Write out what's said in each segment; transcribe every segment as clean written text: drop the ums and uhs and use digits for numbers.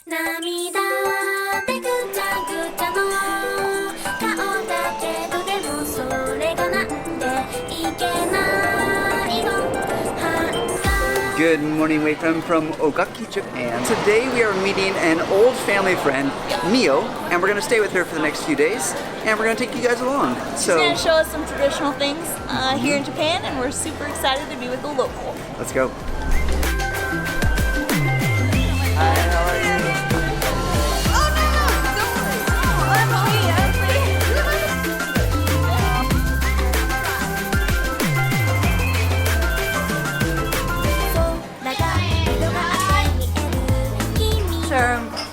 涙でぐちゃぐちゃの顔だけどでもそれがなんでいけないの Good morning, Wei-Fam from Ogaki, Japan. Today we are meeting an old family friend, Mio, and we're going to stay with her for the next few days, and we're going to take you guys along. She's going to show us some traditional things here in Japan, and we're super excited to be with a local. Let's go.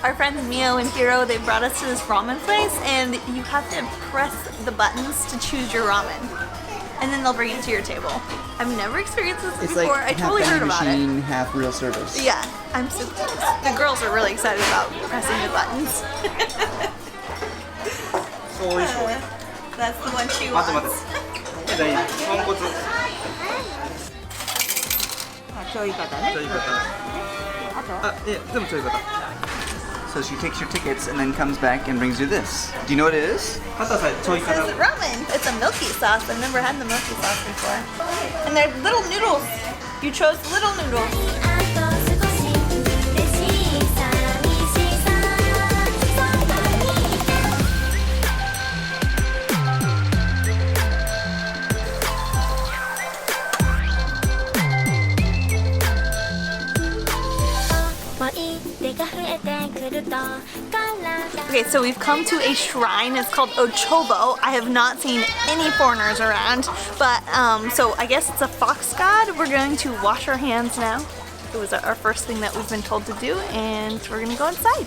Our friends Mio and Hiro, they brought us to this ramen place, and you have to press the buttons to choose your ramen, and then they'll bring it to your table. I've never experienced this before. Like I totally heard about machine, it. Half real service. Yeah, I'm so the girls are really excited about pressing the buttons. That's the one she wants. So she takes your tickets and then comes back and brings you this. Do you know what it is? It says ramen. It's a milky sauce. I've never had the milky sauce before. And they're little noodles. You chose little noodles. Okay, so we've come to a shrine. It's called Ochobo. I have not seen any foreigners around, but so I guess it's a fox god. We're going to wash our hands now. It was our first thing that we've been told to do, and we're gonna go inside.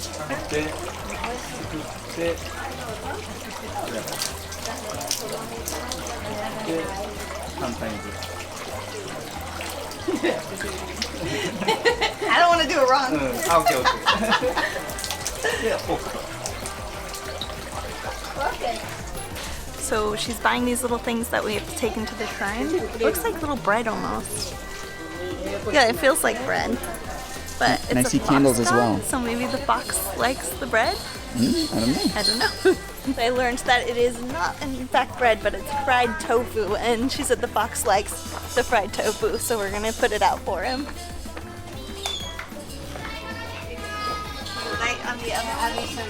I don't want to do it wrong. Okay. So she's buying these little things that we have to take into the shrine. It looks like little bread almost. Yeah, it feels like bread. But it's and I see candles as well. So maybe the fox likes the bread? I don't know. I don't know. I learned that it is not in fact bread, but it's fried tofu, and she said the fox likes the fried tofu, so we're gonna put it out for him. Light on the other one.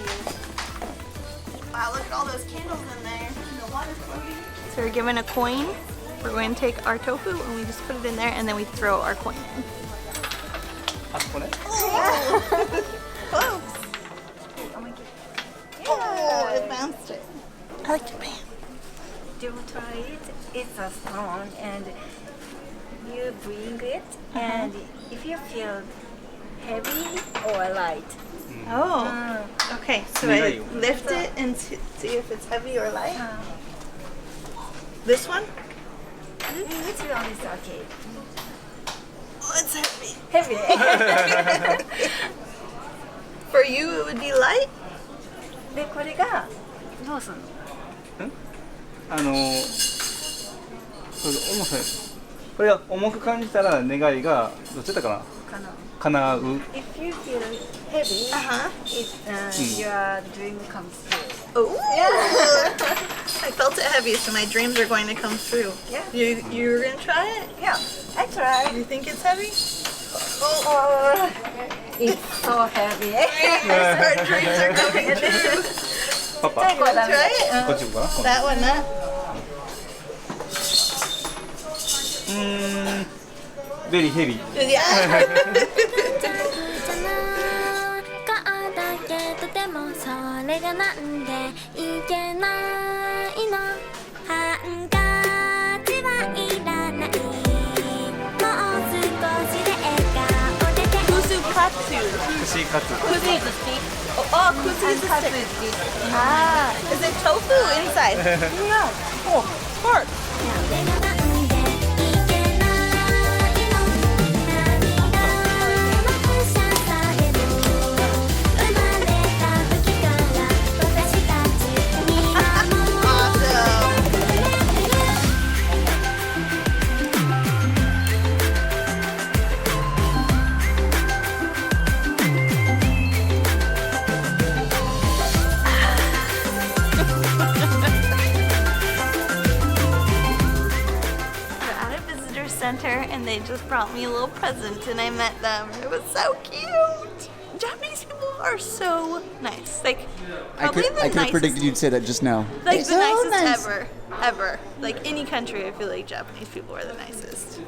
Wow, look at all those candles in there. And the water floating. So we're given a coin. We're going to take our tofu and we just put it in there, and then we throw our coin in. Oh! Close! Oh, it bounced it. I like Japan. Do try it. It's a stone, and you bring it, and if you feel heavy or light. Oh, okay. So I lift it and see if it's heavy or light. This one? Which one is okay? Oh, it's heavy. Heavy. For you, it would be light? でこれがどうするの？これが重く感じたら願いがどっちだったかな？叶う。If you feel heavy, your dream comes true. Oh! I felt it heavy, so my dreams are going to come true. Yeah. You're gonna try it? Yeah, I try. You think it's heavy? Oh, it's so heavy. Our dreams are coming true. パパ。 You wanna try it? こっちかな？ That one, huh? Very heavy.「Yeah. 顔だけどでもそれがなんでいけないの」「ハンカチはいらない」「もう少しで笑顔で手を」 Kusu katsu. 串カツ。 Kusu is a stick. Oh, kusu is a stick. Ah, is it tofu inside? No. Oh, pork. それがなんでいけないの」「涙の反射される」「生まれた時から私たちにはもう Awesome. くれてる」 Oh, just brought me a little present and I met them. It was so cute. Japanese people are so nice. Like, probably the I could have nicest. predicted you'd say that just now. Like They're the so nicest nice. ever. Like any country, I feel like Japanese people are the nicest.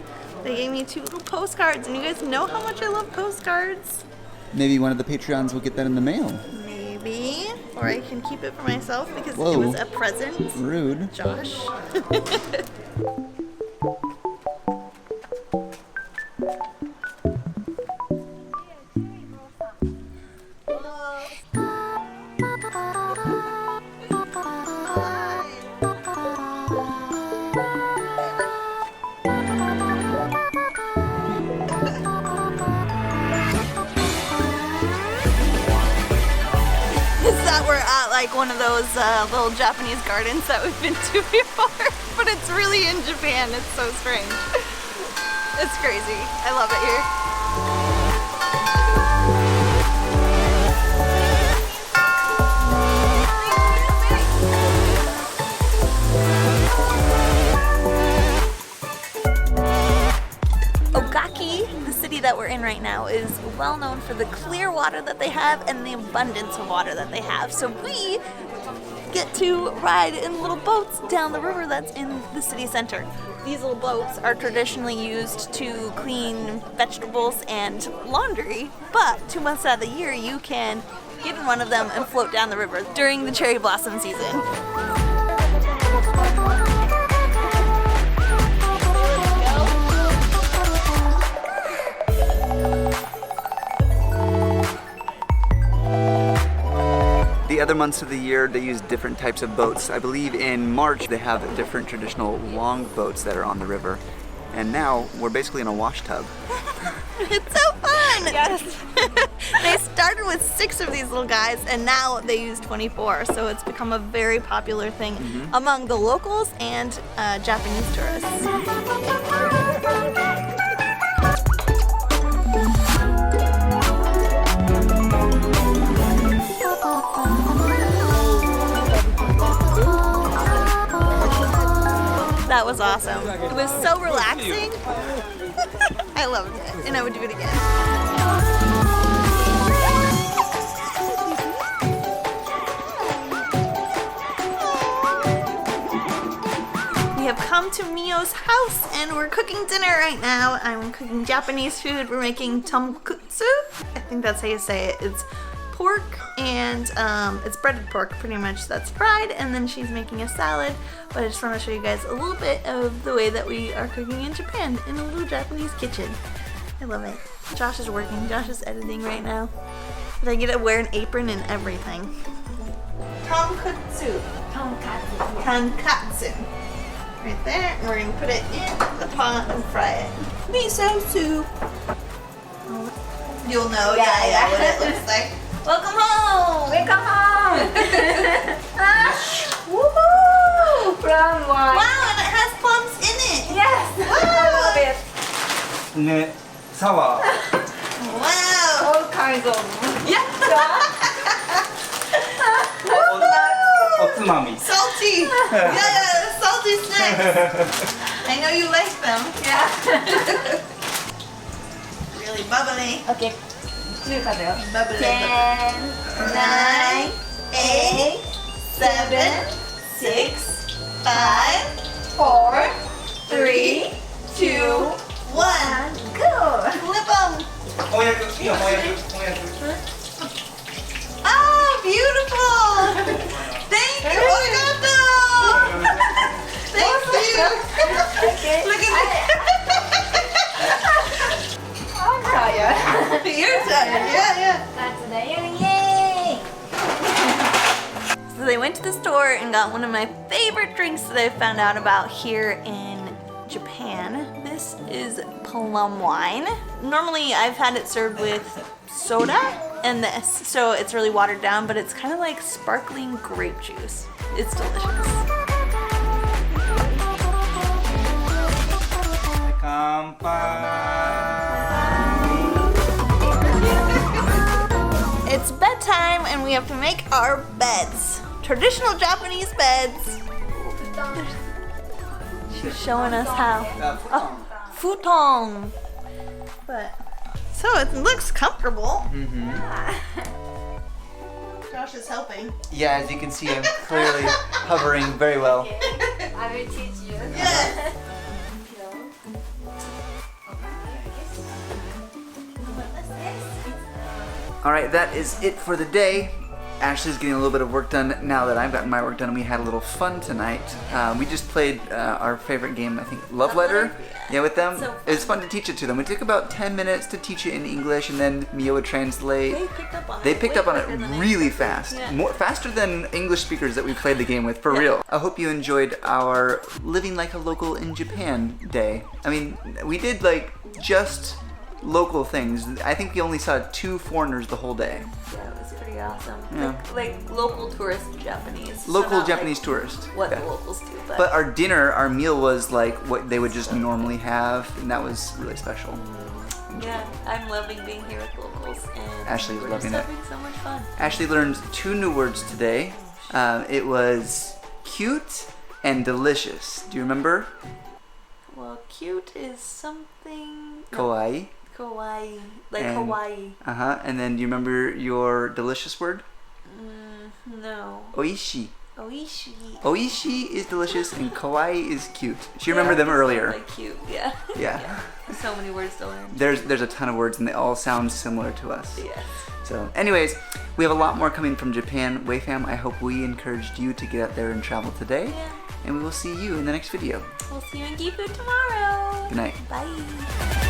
They gave me 2 little postcards, and you guys know how much I love postcards. Maybe one of the Patreons will get that in the mail. Maybe, or I can keep it for myself because Whoa. it was a present. Rude. Josh. We're at like one of those little Japanese gardens that we've been to before, but it's really in Japan. It's so strange. It's crazy. I love it here. Ogaki, the city that we're in right now, is well known for the clear water that they have and the abundance of water that they have. So we get to ride in little boats down the river that's in the city center. These little boats are traditionally used to clean vegetables and laundry, but 2 months out of the year you can get in one of them and float down the river during the cherry blossom season. The other months of the year, they use different types of boats. I believe in March, they have different traditional long boats that are on the river. And now, we're basically in a wash tub. It's so fun! Yes. They started with 6 of these little guys, and now they use 24. So it's become a very popular thing among the locals and Japanese tourists. That was awesome. It was so relaxing. I loved it, and I would do it again. We have come to Mio's house, and we're cooking dinner right now. I'm cooking Japanese food. We're making tonkotsu. I think that's how you say it. It's pork and it's breaded pork pretty much that's fried, and then she's making a salad. But I just want to show you guys a little bit of the way that we are cooking in Japan in a little Japanese kitchen. I love it. Josh is working. Josh is editing right now. But I get to wear an apron and everything. Tonkotsu. Tonkatsu. Right there. And we're going to put it in the pot and fry it. Miso soup. You'll know, yeah, what it looks like. Welcome home! Welcome home! Woohoo! From what? Wow, and it has plums in it! Yes! Wow! ね、サワー。 Wow! All kinds of Yeah! おつまみ。 Salty! Yeah, salty snacks! I know you like them. Yeah. Really bubbly. Okay. 10, Bubbly. 9, 8, 7, 6, 5, 4, 3, 2, 1. go! Flip them! 翻訳、今翻訳。 Oh, beautiful! Thank you, Ogaki! Thank you! Okay. Look at I'm tired. that! You're tired, yeah. That's the yay! So they went to the store and got one of my favorite drinks that I found out about here in Japan. This is plum wine. Normally I've had it served with soda and this, so it's really watered down, but it's kind of like sparkling grape juice. It's delicious. 乾杯。 It's bedtime and we have to make our beds. Traditional Japanese beds. She's showing us how. Oh, futon. But so it looks comfortable. Josh is helping. Yeah, as you can see, I'm clearly hovering very well. I will teach you. Yes. All right, that is it for the day. Ashley's getting a little bit of work done now that I've gotten my work done, and we had a little fun tonight. We just played our favorite game, I think, Love Letter. Yeah, with them. So It was fun to teach it to them. It took about 10 minutes to teach it in English, and then Mio would translate. They picked up on it. They picked way up on quicker it than I really expected. fast. Yeah. Faster than English speakers that we played the game with, for real. I hope you enjoyed our living like a local in Japan day. I mean, we did like just local things. I think we only saw 2 foreigners the whole day. Yeah, it was pretty awesome. Yeah. Like local tourist Japanese. So Local not Japanese like tourist. What Yeah. the locals do, but, But our dinner, our meal was like what they would just normally have, and that was really special. yeah, I'm loving being here with locals, and Ashley's we're loving just it. having so much fun. Ashley learned 2 new words today. It was cute and delicious. Do you remember? Well, cute is something. Kawaii. Kawaii, like And- Hawaii. And then do you remember your delicious word? No. Oishi. Oishi. Oishi is delicious and kawaii is cute. She remembered them earlier. Like cute, yeah. Yeah. So many words to learn. There's a ton of words and they all sound similar to us. Yes. So anyways, we have a lot more coming from Japan. Wayfam, I hope we encouraged you to get out there and travel today. Yeah. And we will see you in the next video. We'll see you in Gifu tomorrow. Good night. Bye.